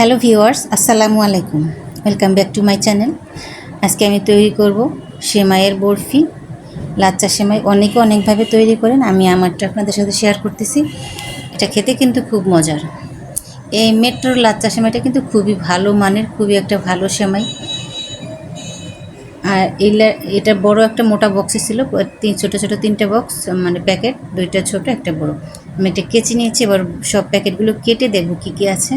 Hello viewers, আসসালামু আলাইকুম। Welcome back to my channel. আজকে আমি তৈরি করব সেমাইয়ের বরফি, লাচ্চা সেমাই। অনেকে অনেকভাবে তৈরি করেন, আমি আমারটা আপনাদের সাথে শেয়ার করতেছি। এটা খেতে কিন্তু খুব মজার। এই মেট্রোর লাচ্চা সেমাইটা কিন্তু খুবই ভালো মানের, খুবই একটা ভালো সেমাই। আর এটা বড় একটা মোটা বক্সে ছিল, ছোটো ছোটো তিনটে বক্স, মানে প্যাকেট, দুইটা ছোট একটা বড়। আমি একটা কেচি নিয়েছি, এবার সব প্যাকেটগুলো কেটে দেখব কী কী আছে।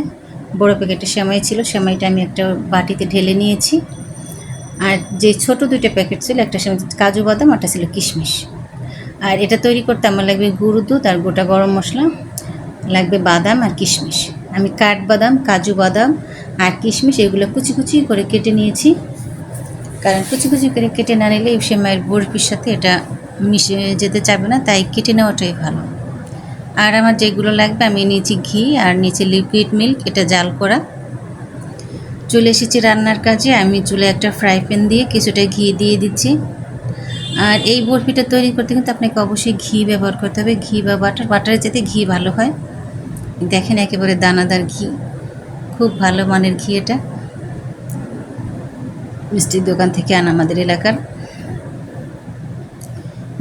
বড় প্যাকেটে সেমাই ছিল, সেমাইটা আমি একটা বাটিতে ঢেলে নিয়েছি। আর যে ছোট দুইটা প্যাকেট ছিল, একটা সেমাই কাজু বাদাম, একটা ছিল কিশমিশ। আর এটা তৈরি করতে আমার লাগবে গুঁড়ো দুধ আর গোটা গরম মশলা, লাগবে বাদাম আর কিশমিশ। আমি কাঠবাদাম, কাজু বাদাম আর কিশমিশ এগুলো কুচি কুচি করে কেটে নিয়েছি, কারণ কুচি কুচি করে কেটে না নিলে এই সেমাইয়ের বরফির সাথে এটা মিশে যেতে চাবে না, তাই কেটে নেওয়াটাই ভালো। আর আমার যেগুলো লাগবে, আমি নিয়েছি ঘি আর নিচে লিকুইড মিল্ক, এটা জাল করা। চলে এসেছি রান্নার কাজে। আমি চুলে একটা ফ্রাই প্যান দিয়ে কিছুটা ঘি দিয়ে দিচ্ছি। আর এই বরফিটা তৈরি করতে কিন্তু আপনাকে অবশ্যই ঘি ব্যবহার করতে হবে, ঘি বা বাটারের যাতে ঘি ভালো হয়। দেখেন একেবারে দানাদার ঘি, খুব ভালো মানের ঘি। এটা মিষ্টির দোকান থেকে আনা, আমাদের এলাকার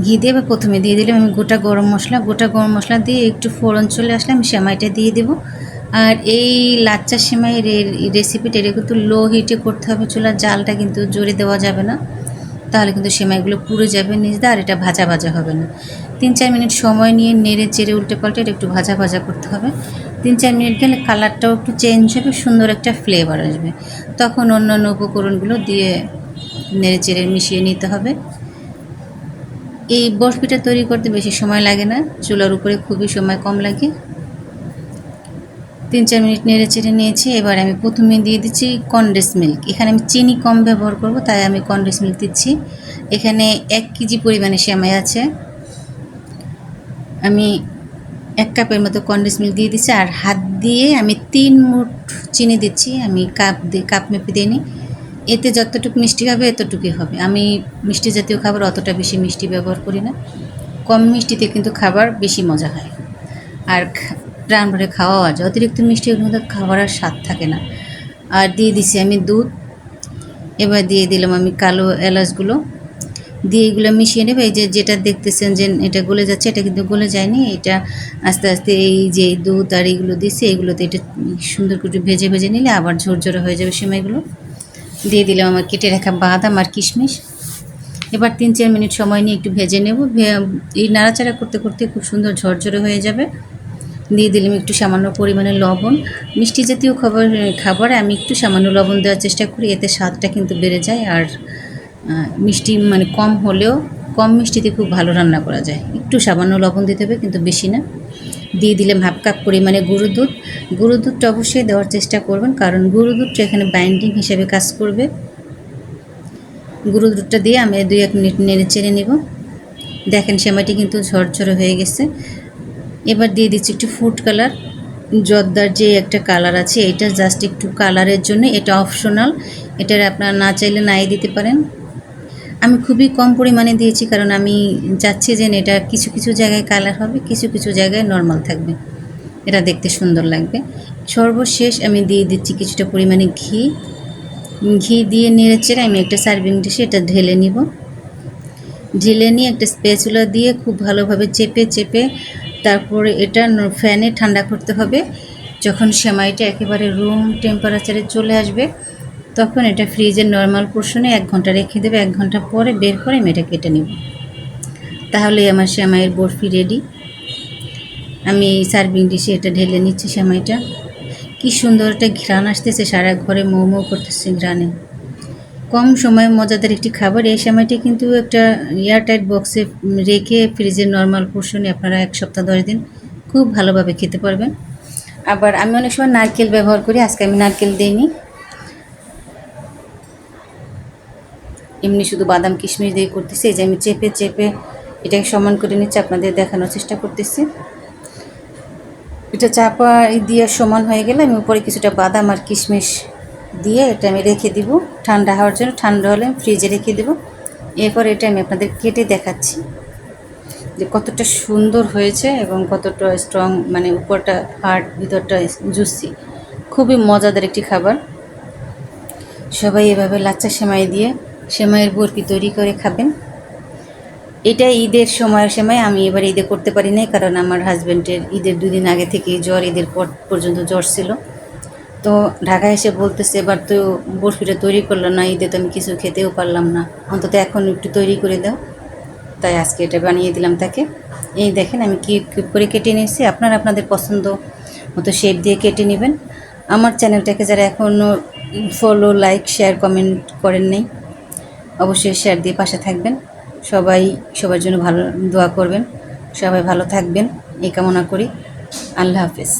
ঘি দিয়ে প্রথমে দিয়ে দিলাম আমি গোটা গরম মশলা দিয়ে একটু ফোড়ন চলে আসলে আমি সেমাইটা দিয়ে দেবো। আর এই লাচ্চা সেমাইয়ের রেসিপিটা এটা কিন্তু লো হিটে করতে হবে, চুলার জালটা কিন্তু জোরে দেওয়া যাবে না, তাহলে কিন্তু সেমাইগুলো পুড়ে যাবে নিচ দিয়ে, আর এটা ভাজা ভাজা হবে না। 3-4 মিনিট সময় নিয়ে নেড়ে চেড়ে উল্টে পাল্টে এটা একটু ভাজা ভাজা করতে হবে। 3-4 মিনিট গেলে কালারটাও একটু চেঞ্জ হবে, সুন্দর একটা ফ্লেভার আসবে, তখন অন্য অন্য উপকরণগুলো দিয়ে নেড়ে চেড়ে মিশিয়ে নিতে হবে। এই বরফিটা তৈরি করতে বেশি সময় লাগে না, চুলার উপরে খুবই সময় কম লাগে। 3-4 মিনিট নেড়ে চেড়ে নিয়েছি। এবার আমি প্রথমে দিয়ে দিচ্ছি কনডেন্স মিল্ক। এখানে আমি চিনি কম ব্যবহার করব, তাই আমি কনডেন্স মিল্ক দিচ্ছি। এখানে 1 কেজি পরিমাণে সেমাই আছে, আমি 1 কাপের মতো কনডেন্স মিল্ক দিয়ে দিচ্ছি। আর হাত দিয়ে আমি 3 মুঠ চিনি দিচ্ছি, আমি কাপ মেপে দিইনি। এতে যতটুকু মিষ্টি হবে এতটুকুই হবে। আমি মিষ্টি জাতীয় খাবার অতটা বেশি মিষ্টি ব্যবহার করি না, কম মিষ্টিতে কিন্তু খাবার বেশি মজা হয়, আর প্রাণ ভরে খাওয়াও যায়। অতিরিক্ত মিষ্টির মধ্যে খাবার আর স্বাদ থাকে না। আর দিয়ে দিছি আমি দুধ। এবার দিয়ে দিলাম আমি কালো এলাচগুলো, দিয়ে এগুলো মিশিয়ে নেবে। এই যেটা দেখতেছেন যে এটা গলে যাচ্ছে, এটা কিন্তু গলে যায়নি, এটা আস্তে আস্তে এই যে দুধ আর এইগুলো দিচ্ছে, এগুলোতে এটা সুন্দর করে ভেজে ভেজে নিলে আবার ঝরঝরে হয়ে যাবে সেমাইগুলো। দিয়ে দিলাম আমার কেটে রাখা বাদাম আর কিশমিশ। এবার 3-4 মিনিট সময় নিয়ে একটু ভেজে নেব। এই নাড়াচাড়া করতে করতে খুব সুন্দর ঝরঝরে হয়ে যাবে। দিয়ে দিলাম একটু সামান্য পরিমাণে লবণ। মিষ্টি জাতীয় খাবারে আমি একটু সামান্য লবণ দেওয়ার চেষ্টা করি, এতে স্বাদটা কিন্তু বেড়ে যায়। আর মিষ্টি মানে কম হলেও, কম মিষ্টিতে খুব ভালো রান্না করা যায়। একটু সামান্য লবণ দিতে হবে, কিন্তু বেশি না। দিয়ে দিলাম 1/2 কাপ পরিমাণে গুঁড়ো দুধ। গুঁড়ো দুধটা অবশ্যই দেওয়ার চেষ্টা করবেন, কারণ গুঁড়ো দুধটা এখানে বাইন্ডিং হিসেবে কাজ করবে। গুঁড়ো দুধটা দিয়ে আমি 2-1 মিনিট নেড়ে চেড়ে নেব। দেখেন সেমাইটি কিন্তু ঝরঝরে হয়ে গেছে। এবার দিয়ে দিচ্ছি একটু ফুড কালার, জর্দার যে একটা কালার আছে, এটা জাস্ট একটু কালারের জন্য, এটা অপশনাল, এটার আপনারা না চাইলে নাই দিতে পারেন। আমি খুবই কম পরিমাণে দিয়েছি, কারণ আমি চাচ্ছি যে এটা কিছু কিছু জায়গায় কালার হবে, কিছু কিছু জায়গায় নর্মাল থাকবে, এটা দেখতে সুন্দর লাগবে। সর্বশেষ আমি দিয়ে দিচ্ছি কিছুটা পরিমাণে ঘি দিয়ে নেড়ে চেড়ে আমি একটা সার্ভিং ডিশে এটা ঢেলে নিব। ঢেলে নিয়ে একটা স্প্যাচুলা দিয়ে খুব ভালোভাবে চেপে চেপে তারপরে এটা ফ্যানে ঠান্ডা করতে হবে। যখন সেমাইটা একেবারে রুম টেম্পারেচারে চলে আসবে, তখন এটা ফ্রিজের নর্মাল পোর্শনে 1 ঘন্টা রেখে দেবে। 1 ঘন্টা পরে বের করে আমি এটা কেটে নেব, তাহলে আমার সেমাইয়ের বরফি রেডি। আমি এই সার্ভিং ডিশে এটা ঢেলে নিচ্ছি সেমাইটা। কি সুন্দর একটা ঘ্রাণ আসতেছে, সারা ঘরে মৌ মৌ করতেছে ঘ্রাণে। কম সময়ে মজাদার একটি খাবার। এই সেমাইটি কিন্তু একটা এয়ারটাইট বক্সে রেখে ফ্রিজের নর্মাল পোর্শনে আপনারা 1 সপ্তাহ 10 দিন খুব ভালোভাবে খেতে পারবেন। আবার আমি অনেক সময় নারকেল ব্যবহার করি, আজকে আমি নারকেল দিইনি, এমনি শুধু বাদাম কিশমিশ দিয়ে করতেছি। এই যে আমি চেপে চেপে এটাকে সমান করে নিচ্ছি, আপনাদের দেখানোর চেষ্টা করতেছি। এটা চাপা দিয়ে সমান হয়ে গেলে আমি উপরে কিছুটা বাদাম আর কিশমিশ দিয়ে এটা আমি রেখে দিব ঠান্ডা হওয়ার জন্য। ঠান্ডা হলে ফ্রিজে রেখে দেবো। এরপর এটা আমি আপনাদের কেটে দেখাচ্ছি যে কতটা সুন্দর হয়েছে এবং কতটা স্ট্রং, মানে উপরটা হার্ড ভিতরটা জুসি। খুবই মজাদার একটি খাবার। সবাই এভাবে লাচ্চা সেমাই দিয়ে সেমাইয়ের বরফি তৈরি করে খাবেন। এটা ঈদের সময় আমি এবার ঈদে করতে পারি নাই, কারণ আমার হাজব্যান্ডের ঈদের 2 দিন আগে থেকে জ্বর, ঈদের পর পর্যন্ত জ্বর ছিল। তো ঢাকায় এসে বলতেছে, এবার তো বরফিটা তৈরি করলো না, ঈদে তো আমি কিছু খেতেও পারলাম না, অন্তত এখন একটু তৈরি করে দাও। তাই আজকে এটা বানিয়ে দিলাম তাকে। এই দেখেন আমি কিউব কিউব করে কেটে নিয়েছি। আপনারা আপনাদের পছন্দ মতো শেপ দিয়ে কেটে নেবেন। আমার চ্যানেলটাকে যারা এখনও ফলো, লাইক, শেয়ার, কমেন্ট করেন নাই, অবশ্যই শেয়ার দিয়ে পাশে থাকবেন। সবাই সবার জন্য ভালো দোয়া করবেন। সবাই ভালো থাকবেন এই কামনা করি। আল্লাহ হাফেজ।